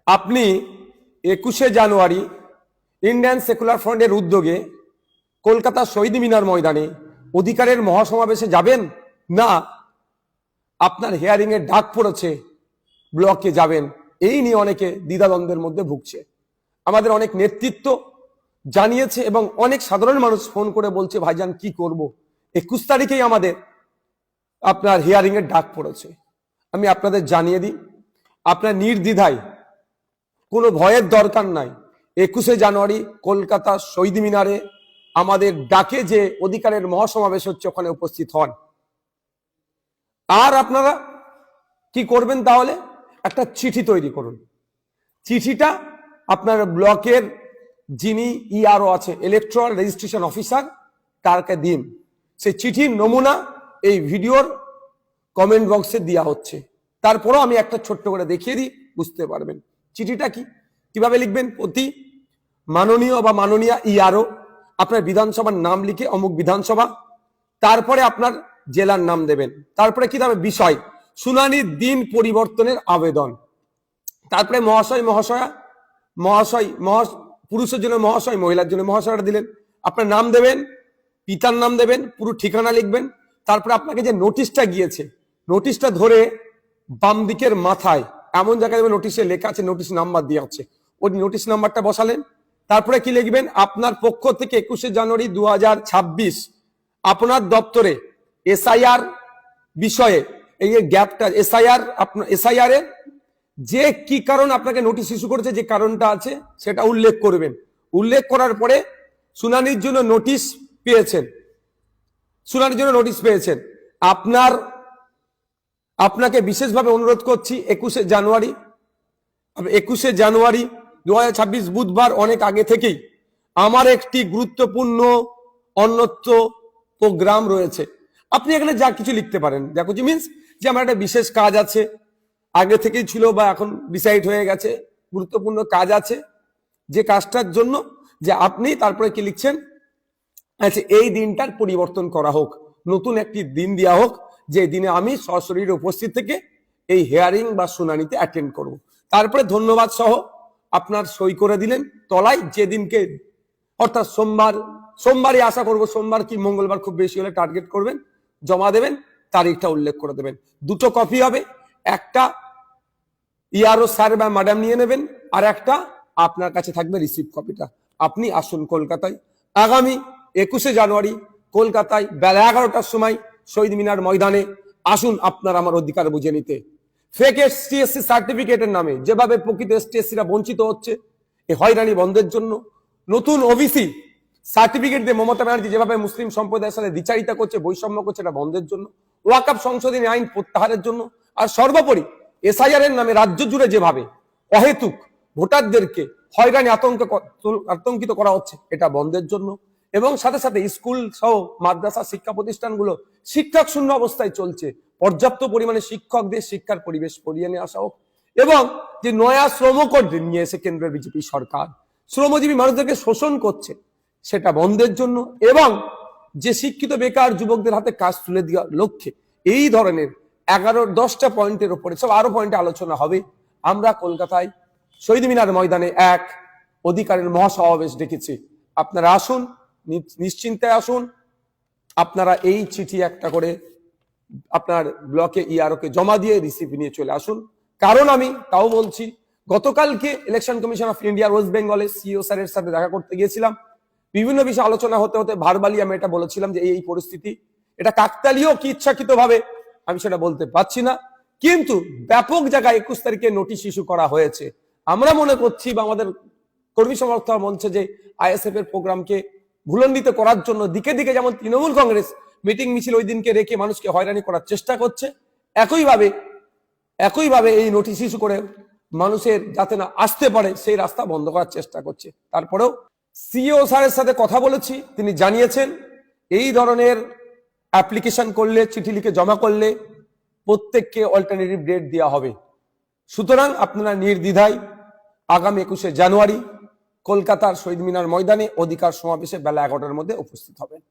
আপনি 21শে জানুয়ারি Indian secular ফ্রন্টের উদ্যোগে কলকাতা শহীদ মিনার ময়দানে অধিকারের মহাসমাবেশে যাবেন, না আপনার হিয়ারিং এর ডাক পড়েছে ব্লকে যাবেন, এই নিয়ে অনেকে দ্বিধাদ্বন্দ্বের মধ্যে ভুগছে। আমাদের অনেক নেতৃত্ব জানিয়েছে এবং অনেক সাধারণ মানুষ ফোন করে বলছে, ভাইজান কি করব, 21 তারিখেই আমাদের আপনার হিয়ারিং এর ডাক পড়েছে। আমি আপনাদের জানিয়ে দিই, আপনার নির্দ্বিধায়, কোনো ভয়ের দরকার নাই, 21শে জানুয়ারি কলকাতা শহীদ মিনারে আমাদের ডাকে যে অধিকারের মহাসমাবেশ হচ্ছে ওখানে উপস্থিত হন। আর আপনারা কি করবেন, তাহলে একটা চিঠি তৈরি করুন। চিঠিটা আপনার ব্লকের যিনি ইআরও আছে, ইলেকট্রাল রেজিস্ট্রেশন অফিসার, তারকে দিন। সেই চিঠির নমুনা এই ভিডিওর কমেন্ট বক্সে দেওয়া হচ্ছে। তারপরও আমি একটা ছোট্ট করে দেখিয়ে দিই, বুঝতে পারবেন চিঠিটা কি, কিভাবে লিখবেন। প্রতি মাননীয় বা মাননীয়া ইআরও আপনার বিধানসভার নাম লিখে অমুক বিধানসভা, তারপরে আপনার জেলার নাম দেবেন, তারপরে কি দেবে বিষয়, শুনানির দিন পরিবর্তনের আবেদন, তারপরে মহাশয় মহাশয়া, মহাশয় পুরুষের জন্য মহাশয়, মহিলার জন্য মহাশয়টা দিলেন, আপনার নাম দেবেন, পিতার নাম দেবেন, পুরো ঠিকানা লিখবেন। তারপরে আপনাকে যে নোটিশটা গিয়েছে, নোটিশটা ধরে বাম দিকের মাথায় এমন জায়গায় দেবেন, নোটিশে লেখা আছে, নোটিশ নাম্বার দেওয়া আছে, ওই নোটিশ নাম্বারটা বসালেন। তারপরে কি লিখবেন, আপনার পক্ষ থেকে 21শে জানুয়ারি 2026 আপনার দপ্তরে এসআইআর বিষয়ে, এই গ্যাপটা এসআইআর, আপনার এসআইআর এর যে কি কারণ আপনাকে নোটিশ ইস্যু করেছে, যে কারণটা আছে সেটা উল্লেখ করবেন। উল্লেখ করার পরে শুনানির জন্য নোটিশ পেয়েছেন, শুনানির জন্য নোটিশ পেয়েছেন, আপনাকে বিশেষভাবে অনুরোধ করছি 21শে জানুয়ারি 2026 বুধবার অনেক আগে থেকেই আমার একটি গুরুত্বপূর্ণ অন্যত্র প্রোগ্রাম রয়েছে। আপনি এখানে যা কিছু লিখতে পারেন, যা কিছু মিনস যে আমার একটা বিশেষ কাজ আছে, আগে থেকেই ছিল বা এখন ডিসাইড হয়ে গেছে, গুরুত্বপূর্ণ কাজ আছে, যে কাজটার জন্য যে আপনি তারপরে কি লিখছেন, আচ্ছা এই দিনটার পরিবর্তন করা হোক, নতুন একটি দিন দেওয়া হোক, যে দিনে আমি সশরীরে উপস্থিত থেকে এই হিয়ারিং বা শুনানিতে অ্যাটেন্ড করব। তারপরে ধন্যবাদ সহ আপনার সই করে দিলেন তলায়, যেদিনকে অর্থাৎ সোমবারই আশা করব, সোমবার কি মঙ্গলবার খুব বেশি হলে টার্গেট করবেন, জমা দেবেন, তারিখটা উল্লেখ করে দেবেন। দুটো কপি হবে, একটা ইআরও স্যার বা ম্যাডাম নিয়ে নেবেন, আর একটা আপনার কাছে থাকবে রিসিভ কপিটা। আপনি আসুন কলকাতায় আগামী 21শে জানুয়ারি কলকাতায় বেলা 11টার সময় শহীদ মিনার ময়দানে আসুন, আপনার আমার অধিকার বুঝে নিতে। ফেক এসটি/এসসি সার্টিফিকেটের নামে যেভাবে প্রকৃত এসটি/এসসিরা বঞ্চিত হচ্ছে, এই হয়রানি বন্ধের জন্য নতুন ওবিসি সার্টিফিকেট দিয়ে মমতা ব্যানার্জি যেভাবে মুসলিম সম্প্রদায়ের সাথে দ্বিচারিতা করছে, বৈষম্য করছে, এটা বন্ধের জন্য, ওয়াকফ সংশোধনী আইন প্রত্যাহারের জন্য, আর সর্বোপরি এসআইআর এর নামে রাজ্য জুড়ে যেভাবে অহেতুক ভোটারদেরকে হয়রানি আতঙ্কিত করা হচ্ছে, এটা বন্ধের জন্য, এবং সাথে সাথে স্কুল সহ মাদ্রাসা শিক্ষা প্রতিষ্ঠানগুলো শিক্ষক শূন্য অবস্থায় চলছে, পর্যাপ্ত পরিমাণে শিক্ষকদের শিক্ষার পরিবেশ করিয়ে নিয়ে আসা হোক, এবং যে নয়া শ্রম কোড নিয়ে এসে কেন্দ্রের বিজেপি সরকার শ্রমজীবী মানুষদেরকে শোষণ করছে, সেটা বন্ধের জন্য, এবং যে শিক্ষিত বেকার যুবকদের হাতে কাজ তুলে দেওয়ার লক্ষ্যে এই ধরনের 10টা পয়েন্টের উপরে সব আরো পয়েন্টে আলোচনা হবে। আমরা কলকাতায় শহীদ মিনার ময়দানে এক অধিকারের মহাসমাবেশ ডেকেছি। আপনারা আসুন, নিশ্চিন্তে আসুন, আপনারা এই চিঠি একটা করে আপনার ব্লকে ইআরও কে জমা দিয়ে রিসিভ নিয়ে চলে আসুন। কারণ আমি তাও বলছি, গতকালকে election commission of India West বেঙ্গলের সিইও স্যারের সাথে দেখা করতে গিয়েছিলাম, বিভিন্ন বিষয়ে আলোচনা হতে হতে ভার্বালি আমি এটা বলেছিলাম যে এই পরিস্থিতি, এটা কাকতালীয় কি ইচ্ছাকৃত ভাবে আমি সেটা বলতে পারছি না, কিন্তু ব্যাপক জায়গায় 21 তারিখে নোটিশ ইস্যু করা হয়েছে। আমরা মনে করছি বা আমাদের কর্মী সমর্থক বলছে যে আইএসএফ এর প্রোগ্রামকে ভুলণ্ডিত করার জন্য দিকে দিকে যেমন তৃণমূল কংগ্রেস মিটিং মিছিল ওই দিনকে রেখে মানুষকে হয়রানি করার চেষ্টা করছে, একইভাবে এই নোটিশ ইস্যু করে মানুষের যাতে না আসতে পারে সেই রাস্তা বন্ধ করার চেষ্টা করছে। তারপরেও সিইও স্যারের সাথে কথা বলেছি, তিনি জানিয়েছেন এই ধরনের অ্যাপ্লিকেশন করলে, চিঠি লিখে জমা করলে প্রত্যেককে অল্টারনেটিভ ডেট দেওয়া হবে। সুতরাং আপনারা নির্দ্বিধায় আগামী 21শে জানুয়ারি কলকাতার শহীদ মিনার ময়দানে অধিকার সমাবেশে বেলা 11টার মধ্যে উপস্থিত হবেন।